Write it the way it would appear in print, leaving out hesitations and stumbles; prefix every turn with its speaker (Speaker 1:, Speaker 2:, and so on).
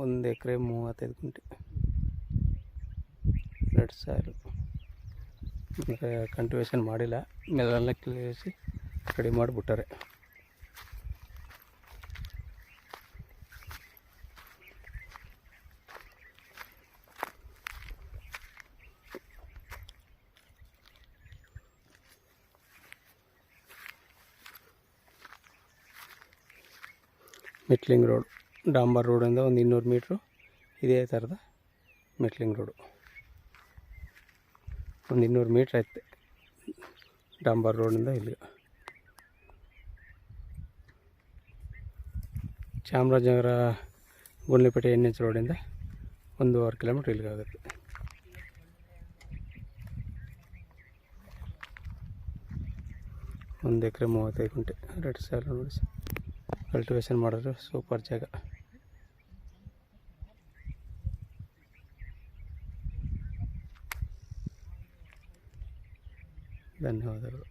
Speaker 1: 1 ಎಕರೆ 35 ಗುಂಟೆ red soil. ಅಂದರೆ ಕಂಟಿವೇಷನ್ ಮಾಡಿಲ್ಲ, ನೆಲ ಕೀಳಿಸಿ ರೆಡಿ ಮಾಡಿಬಿಟ್ಟಾರೆ. ಮೆಟ್ಲಿಂಗ್ ರೋಡ್, ಡಾಂಬರ್ ರೋಡಿಂದ ಒಂದು 200 ಮೀಟ್ರು ಇದೇ ಥರದ ಮೆಟ್ಲಿಂಗ್ ರೋಡು. ಒಂದು 200 ಮೀಟ್ರ್ ಐತೆ ಡಾಂಬರ್ ರೋಡಿಂದ ಇಲ್ಲಿ. ಚಾಮರಾಜನಗರ ಗುಂಡ್ಲುಪೇಟೆ NH ರೋಡಿಂದ 1.5 ಕಿಲೋಮೀಟ್ರ್ ಇಲ್ಲಿಗಾಗುತ್ತೆ. ಒಂದು ಎಕರೆ 35 ಗುಂಟೆ ರೆಡ್ ಸಾಯಿಲ್ ನೋಡಿ, ಕಲ್ಟಿವೇಷನ್ ಮಾಡಿದ್ರೆ ಸೂಪರ್ ಜಾಗ. ಧನ್ಯವಾದಗಳು.